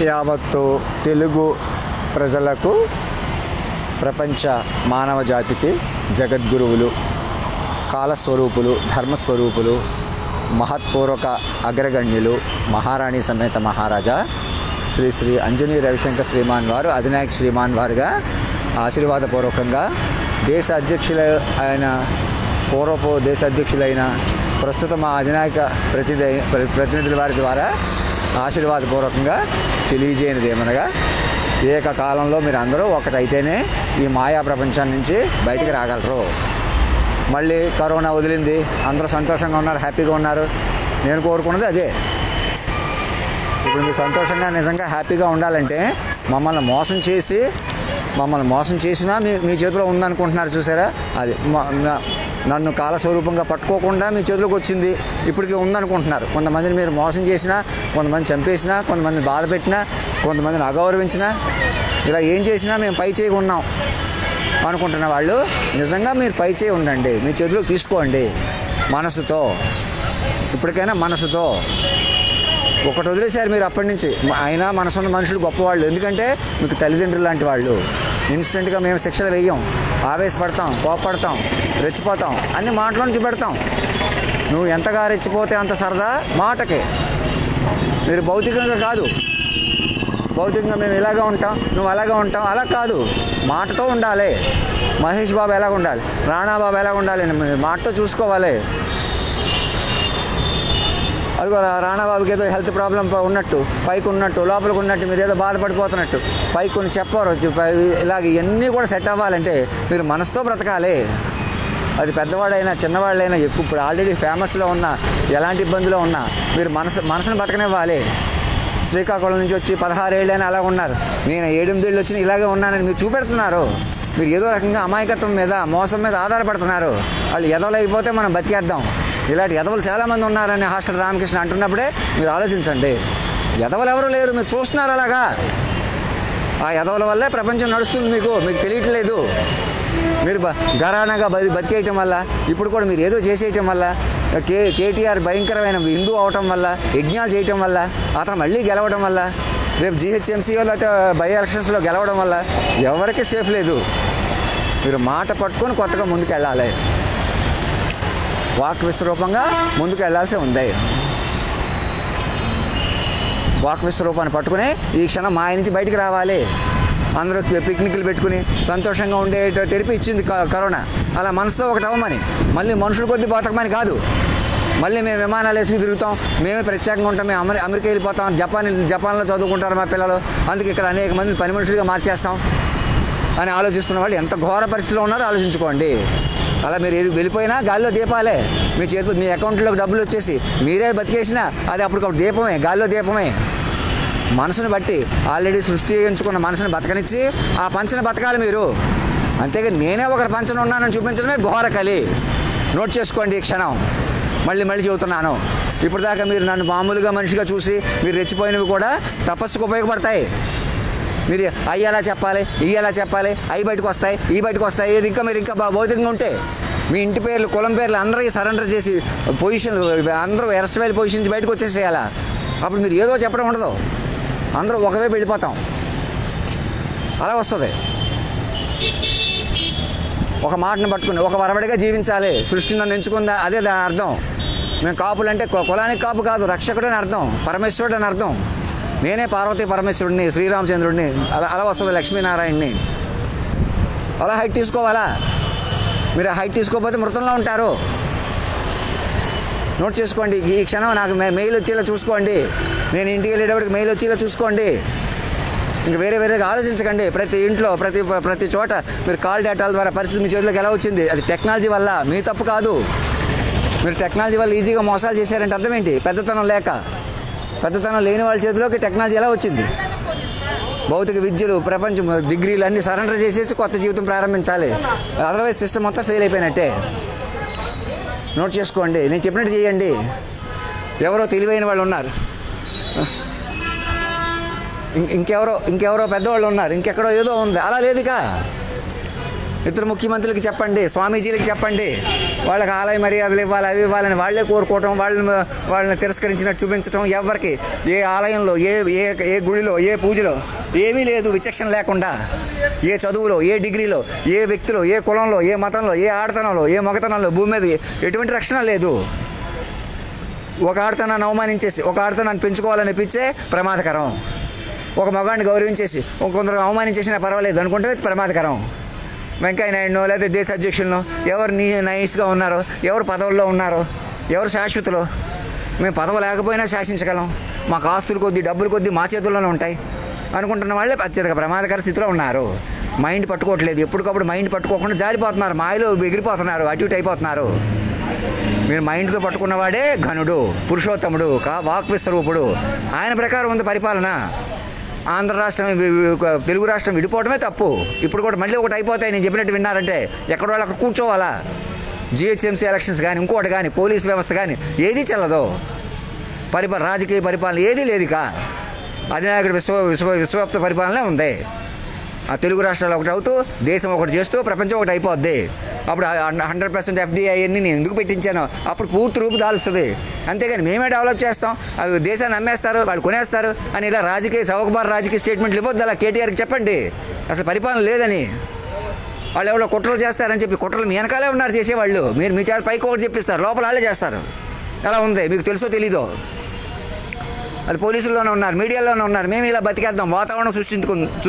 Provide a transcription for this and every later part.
యావత్తు తెలుగు ప్రజలకు, ప్రపంచ మానవ జాతికి జగద్గురువులు, కాలస్వరూపులు, ధర్మస్వరూపులు, మహత్పూర్వక అగ్రగణ్యులు, మహారాణి సమేత మహారాజా శ్రీ శ్రీ అంజనీ రవిశంకర్ శ్రీమాన్ వారు, అధినాయక్ శ్రీమాన్ వారుగా ఆశీర్వాదపూర్వకంగా దేశ అధ్యక్షుల ఆయన పూర్వపు దేశ అధ్యక్షులైన ప్రస్తుత మా అధినాయక ప్రతినిధుల వారి ద్వారా ఆశీర్వాదపూర్వకంగా తెలియజేయనిది ఏమనగా, ఏకకాలంలో మీరు అందరూ ఒకటైతేనే ఈ మాయా ప్రపంచం నుంచి బయటికి రాగలరు. మళ్ళీ కరోనా వదిలింది, అందరూ సంతోషంగా ఉన్నారు, హ్యాపీగా ఉన్నారు. నేను కోరుకున్నది అదే. ఇప్పుడు మీరు సంతోషంగా నిజంగా హ్యాపీగా ఉండాలంటే మమ్మల్ని మోసం చేసినా మీ చేతిలో ఉందనుకుంటున్నారు చూసారా, అది నన్ను కాలస్వరూపంగా పట్టుకోకుండా మీ చేతిలోకి వచ్చింది, ఇప్పటికీ ఉందనుకుంటున్నారు. కొంతమందిని మీరు మోసం చేసినా, కొంతమంది చంపేసినా, కొంతమందిని బాధ పెట్టినా, కొంతమందిని అగౌరవించినా, ఇలా ఏం చేసినా మేము పై చేయి ఉన్నాం అనుకుంటున్న వాళ్ళు నిజంగా మీరు పై చేయి ఉండండి, మీ చేతిలోకి తీసుకోండి మనసుతో. ఇప్పటికైనా మనసుతో ఒకటి వదిలేశారు మీరు అప్పటి నుంచి. అయినా మనసున్న మనుషులు గొప్పవాళ్ళు, ఎందుకంటే మీకు తల్లిదండ్రులు లాంటి వాళ్ళు. ఇన్స్టెంట్గా మేము శిక్షలు వేయం, ఆవేశపడతాం, కోపపడతాం, రెచ్చిపోతాం, అన్ని మాటల నుంచి పెడతాం. నువ్వు ఎంతగా రెచ్చిపోతే అంత సరదా మాటకే. మీరు భౌతికంగా కాదు, భౌతికంగా మేము ఇలాగా ఉంటాం, నువ్వు అలాగా ఉంటాం, అలా కాదు, మాటతో ఉండాలి. మహేష్ బాబు ఎలాగ ఉండాలి, రాణాబాబు ఎలాగ ఉండాలి, మాటతో చూసుకోవాలి. అదిగో రాణాబాబుకి ఏదో హెల్త్ ప్రాబ్లం ఉన్నట్టు, పైకి ఉన్నట్టు, లోపలికి ఉన్నట్టు, మీరు ఏదో బాధపడిపోతున్నట్టు పైకి కొన్ని చెప్పారు. ఇలాగ ఇవన్నీ కూడా సెట్ అవ్వాలంటే మీరు మనసుతో బ్రతకాలి. అది పెద్దవాడైనా చిన్నవాళ్ళైనా, ఎక్కువ ఇప్పుడు ఆల్రెడీ ఫేమస్లో ఉన్నా, ఎలాంటి ఇబ్బందిలో ఉన్నా మీరు మనసును బతకనివ్వాలి. శ్రీకాకుళం నుంచి వచ్చి 16 ఏళ్ళైనా అలా ఉన్నారు, నేను 7-8 ఏళ్ళు వచ్చిన ఇలాగే ఉన్నానని మీరు చూపెడుతున్నారు. మీరు ఏదో రకంగా అమాయకత్వం మీద, మోసం మీద ఆధారపడుతున్నారు. వాళ్ళు ఎదవలైపోతే మనం బతికేద్దాం. ఇలాంటి ఎదవలు చాలామంది ఉన్నారని హాస్టల్ రామకృష్ణ అంటున్నప్పుడే మీరు ఆలోచించండి. ఎదవలు ఎవరు లేరు, మీరు చూస్తున్నారు అలాగా. ఆ ఎదవల వల్లే ప్రపంచం నడుస్తుంది, మీకు తెలియట్లేదు. మీరు ఘరానాగా బతికేయటం వల్ల, ఇప్పుడు కూడా మీరు ఏదో చేసేయటం వల్ల, కేటీఆర్ భయంకరమైన హిందూ అవటం వల్ల, యజ్ఞాలు చేయటం వల్ల, అతను మళ్ళీ గెలవడం వల్ల, రేపు GHMCలో అయితే బై ఎలక్షన్స్లో గెలవడం వల్ల ఎవరికి సేఫ్ లేదు. మీరు మాట పట్టుకొని కొత్తగా ముందుకు వెళ్ళాలి, వాక్ విశ్వరూపంగా ముందుకు వెళ్ళాల్సి ఉంది. వాక్ విశ్వరూపాన్ని పట్టుకుని ఈ క్షణం మాయ నుంచి బయటికి రావాలి. అందరూ పిక్నిక్లు పెట్టుకుని సంతోషంగా ఉండేట తెరిపి ఇచ్చింది కరోనా. అలా మనసుతో ఒకటి అవ్వమని, మళ్ళీ మనుషుల కొద్దీ బతకమని కాదు. మళ్ళీ మేము విమానాలు వేసుకుని తిరుగుతాం, మేమే ప్రత్యేకంగా ఉంటాం, మేము అమెరికా వెళ్ళిపోతాం, జపాన్లో చదువుకుంటారు మా పిల్లలు, అందుకే ఇక్కడ అనేక మంది పని మనుషులుగా మార్చేస్తాం అని ఆలోచిస్తున్న వాళ్ళు ఎంత ఘోర పరిస్థితిలో ఉన్నారో ఆలోచించుకోండి. అలా మీరు వెళ్ళిపోయినా గాల్లో దీపాలే, మీ చేతులు మీ అకౌంట్లోకి డబ్బులు వచ్చేసి మీరే బతికేసినా అది అప్పటికప్పుడు దీపమే, గాల్లో దీపమే. మనసుని బట్టి ఆల్రెడీ సృష్టించుకున్న మనసుని బతకనిచ్చి ఆ పంచన బతకాలి మీరు. అంతేగా నేనే ఒకరి పంచన ఉన్నానని చూపించడమే ఘోర కలి. నోట్ చేసుకోండి ఈ క్షణం. మళ్ళీ చెబుతున్నాను, ఇప్పుడు దాకా మీరు నన్ను మామూలుగా మనిషిగా చూసి మీరు రెచ్చిపోయినవి కూడా తపస్సుకు ఉపయోగపడతాయి. మీరు అవి ఎలా చెప్పాలి, ఇవి ఎలా చెప్పాలి, అవి బయటకు వస్తాయి, ఈ బయటకు వస్తాయి. ఏది మీరు ఇంకా భౌతికంగా ఉంటే మీ ఇంటి పేర్లు, కులం పేర్లు అందరికీ సరెండర్ చేసి పొజిషన్లు అందరూ ఎరస్వేల్ పొజిషన్ నుంచి బయటకు వచ్చేసేయాలా. అప్పుడు మీరు ఏదో చెప్పడం ఉండదు, అందరూ ఒకవైపు వెళ్ళిపోతాం. అలా వస్తుంది. ఒక మాటను పట్టుకుని ఒక వరవడిగా జీవించాలి. సృష్టి నన్ను ఎంచుకుందా, అదే దాని అర్థం. మేము కాపులు అంటే కులానికి కాపు కాదు, రక్షకుడు అని అర్థం, పరమేశ్వరుడు అని అర్థం. నేనే పార్వతీ పరమేశ్వరుడిని, శ్రీరామచంద్రుడిని, అలా వస్తుంది లక్ష్మీనారాయణని. అలా హైట్ తీసుకోవాలా. మీరు హైట్ తీసుకోకపోతే మృతంలో ఉంటారు. నోట్ చేసుకోండి ఈ క్షణం. నాకు మెయిల్ వచ్చేలా చూసుకోండి, నేను ఇంటికి వెళ్ళేటప్పటికి మెయిల్ వచ్చేలా చూసుకోండి. ఇంకా వేరేగా ఆలోచించకండి. ప్రతి ఇంట్లో ప్రతి చోట మీరు కాల్ డేటాల ద్వారా పరిస్థితి మీ చేతిలోకి ఎలా వచ్చింది, అది టెక్నాలజీ వల్ల, మీ తప్పు కాదు. మీరు టెక్నాలజీ వల్ల ఈజీగా మోసాలు చేశారంటే అర్థం ఏంటి? పెద్దతనం లేక. పెద్దతనం లేని వాళ్ళ చేతిలోకి టెక్నాలజీ ఎలా వచ్చింది? భౌతిక విద్యలు, ప్రపంచం, డిగ్రీలు అన్నీ సరెండర్ చేసేసి కొత్త జీవితం ప్రారంభించాలి. అదర్వైజ్ సిస్టమ్ మొత్తం ఫెయిల్ అయిపోయినట్టే. నోట్ చేసుకోండి, నేను చెప్పినట్టు చేయండి. ఎవరో తెలివైన వాళ్ళు ఉన్నారు, ఇంకెవరో పెద్దవాళ్ళు ఉన్నారు, ఇంకెక్కడో ఏదో ఉంది. అలా లేదుగా. ఇతర ముఖ్యమంత్రులకి చెప్పండి, స్వామీజీలకి చెప్పండి, వాళ్ళకి ఆలయ మర్యాదలు ఇవ్వాలి, అవి ఇవ్వాలని వాళ్ళే కోరుకోవటం, వాళ్ళని తిరస్కరించినట్టు చూపించడం. ఎవరికి ఏ ఆలయంలో ఏ గుడిలో ఏ పూజలో ఏమీ లేదు విచక్షణ లేకుండా. ఏ చదువులో ఏ డిగ్రీలో ఏ వ్యక్తిలో ఏ కులంలో ఏ మతంలో ఏ ఆడతనంలో ఏ మగతనంలో భూమి మీద ఎటువంటి రక్షణ లేదు. ఒక ఆడతనాన్ని అవమానించేసి ఒక ఆడతనాన్ని పెంచుకోవాలనిపించే ప్రమాదకరం. ఒక మగాడిని గౌరవించేసి కొందరు అవమానించేసినా పర్వాలేదు అనుకుంటే ప్రమాదకరం. వెంకయ్య నాయుడునో లేదా దేశ అధ్యక్షులను ఎవరు నైస్గా ఉన్నారో, ఎవరు పదవుల్లో ఉన్నారో, ఎవరు శాశ్వతలో, మేము పదవి లేకపోయినా శాసించగలం, మాకు ఆస్తులు కొద్దీ డబ్బులు కొద్దీ మా చేతుల్లోనే ఉంటాయి అనుకుంటున్న వాళ్ళే అత్యధిక ప్రమాదకర స్థితిలో ఉన్నారు. మైండ్ పట్టుకోవట్లేదు, ఎప్పటికప్పుడు మైండ్ పట్టుకోకుండా జారిపోతున్నారు, మాయలో ఎగిరిపోతున్నారు, అటు ఇటు అయిపోతున్నారు. మీరు మైండ్తో పట్టుకున్నవాడే ఘనుడు, పురుషోత్తముడు, వాక్ విస్వరూపుడు. ఆయన ప్రకారం ఉంది పరిపాలన. ఆంధ్ర రాష్ట్రం తెలుగు రాష్ట్రం విడిపోవడమే తప్పు. ఇప్పుడు కూడా మళ్ళీ ఒకటి అయిపోతాయి నేను చెప్పినట్టు విన్నారంటే ఎక్కడ వాళ్ళు అక్కడ కూర్చోవాలా. జిహెచ్ఎంసీ ఎలక్షన్స్ కానీ ఇంకోటి కానీ పోలీస్ వ్యవస్థ కానీ ఏదీ చెల్లదు. రాజకీయ పరిపాలన ఏదీ లేదు. ఇక అధినాయకుడు విశ్వవ్యాప్త పరిపాలనే ఉంది. ఆ తెలుగు రాష్ట్రాలు ఒకటి అవుతూ దేశం ఒకటి చేస్తూ ప్రపంచం ఒకటి అయిపోద్ది. అప్పుడు 100% FDI అన్ని నేను ఎందుకు పెట్టించాను, అప్పుడు పూర్తి రూపు దాలుస్తుంది. అంతేగాని మేమే డెవలప్ చేస్తాం, అవి దేశాన్ని అమ్మేస్తారు, వాళ్ళు కొనేస్తారు అని ఇలా చౌకబారు రాజకీయ స్టేట్మెంట్లు ఇవ్వద్దు. అలా కేటీఆర్కి చెప్పండి అసలు పరిపాలన లేదని. వాళ్ళు ఎవరో కుట్రలు చేస్తారని చెప్పి కుట్రలు మీ వెనకాలే ఉన్నారు చేసేవాళ్ళు. మీరు మీ చేత పైకి ఒకటి చెప్పిస్తారు, లోపల వాళ్ళే చేస్తారు. ఎలా ఉంది మీకు తెలుసో తెలీదో. అది పోలీసుల్లోనే ఉన్నారు, మీడియాలోనే ఉన్నారు. మేము ఇలా బతికేద్దాం, వాతావరణం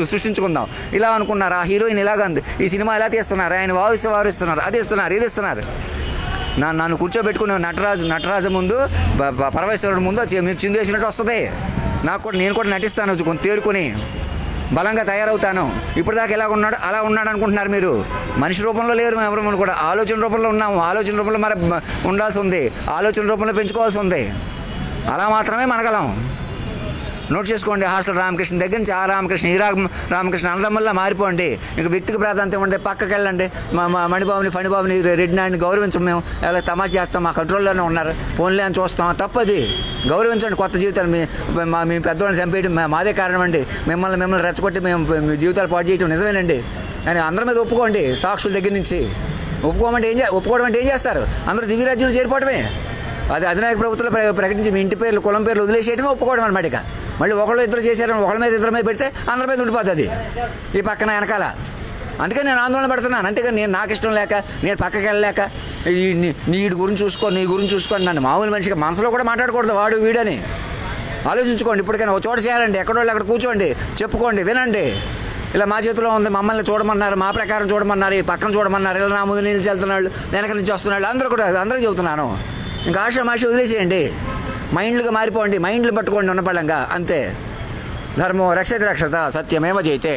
సృష్టించుకుందాం ఇలా అనుకున్నారు. ఆ హీరోయిన్ ఇలాగ ఉంది, ఈ సినిమా ఇలా తీస్తున్నారు, ఆయన వారు ఇస్తున్నారు, అది ఇస్తున్నారు, ఇది ఇస్తున్నారు. నన్ను కూర్చోబెట్టుకుని నటరాజు ముందు పరమేశ్వరుడు ముందు మీరు చిందేసినట్టు వస్తుంది. నేను కూడా నటిస్తాను, కొంచెం తేరుకొని బలంగా తయారవుతాను. ఇప్పుడు దాకా ఎలా ఉన్నాడు అలా ఉన్నాడు అనుకుంటున్నారు మీరు. మనిషి రూపంలో లేరు ఎవరు కూడా, ఆలోచన రూపంలో ఉన్నాము. ఆలోచన రూపంలో మరి ఉండాల్సి ఉంది, ఆలోచన రూపంలో పెంచుకోవాల్సి ఉంది. అలా మాత్రమే మనగలం. నోట్ చేసుకోండి. హాస్టల్ రామకృష్ణ దగ్గర నుంచి ఆ రామకృష్ణ ఈ రామకృష్ణ అన్నదమ్ముల్లా మారిపోండి. ఇంకా వ్యక్తికి ప్రాధాన్యత ఉంటే పక్కకి వెళ్ళండి. మణిబాబుని ఫణిబాబుని రెడ్డి నాయుడిని గౌరవించం. మేము ఎలా తమాషా చేస్తాం, మా కంట్రోల్లోనే ఉన్నారు, ఫోన్లే అని చూస్తాం. తప్పది. గౌరవించండి. కొత్త జీవితాలు మీ పెద్దవాళ్ళని చంపేయడం మాదే కారణం అండి. మిమ్మల్ని రెచ్చగొట్టి మీ జీవితాలు పాటు చేయటం నిజమేనండి అని అందరి మీద ఒప్పుకోండి. సాక్షుల దగ్గర నుంచి ఒప్పుకోవడం అంటే ఏం చేస్తారు? అందరూ దివ్యరాజ్యంలో చేరిపోవడమే. అది అధినాయక ప్రభుత్వంలో ప్రకటించి మీ ఇంటి పేర్లు కులం పేర్లు వదిలేసేయటమే ఒప్పుకోవడం అనమాట. ఇక మళ్ళీ ఒకళ్ళు ఇద్దరు చేశారని ఒకళ్ళ మీద ఇద్దరి మీద పెడితే అందరి మీద ఉండిపోతుంది ఈ పక్కన వెనకాల. అందుకే నేను ఆందోళన పడుతున్నాను. అంతేకాని నాకు ఇష్టం లేక నేను పక్కకి వెళ్ళలేక నీ గురించి చూసుకోండి నన్ను మామూలు మనిషిగా మనసులో కూడా మాట్లాడకూడదు వాడు వీడని ఆలోచించుకోండి. ఇప్పటికైనా ఒక చోట చేయాలండి, ఎక్కడోళ్ళు అక్కడ కూర్చోండి, చెప్పుకోండి, వినండి. ఇలా మా చేతిలో ఉంది, మమ్మల్ని చూడమన్నారు, మా ప్రకారం చూడమన్నారు, ఈ పక్కన చూడమన్నారు, ఇలా నా ముందు నిలిచి వెళ్తున్నాళ్ళు, వెనక నుంచి వస్తున్నాళ్ళు, అందరూ చెబుతున్నాను. ఇంకా ఆశ్రమాషి వదిలేసేయండి, మైండ్లుగా మారిపోండి, మైండ్లు పట్టుకోండి ఉన్నపళ్ళంగా. అంతే. ధర్మో రక్షత సత్యమేవ జయతే.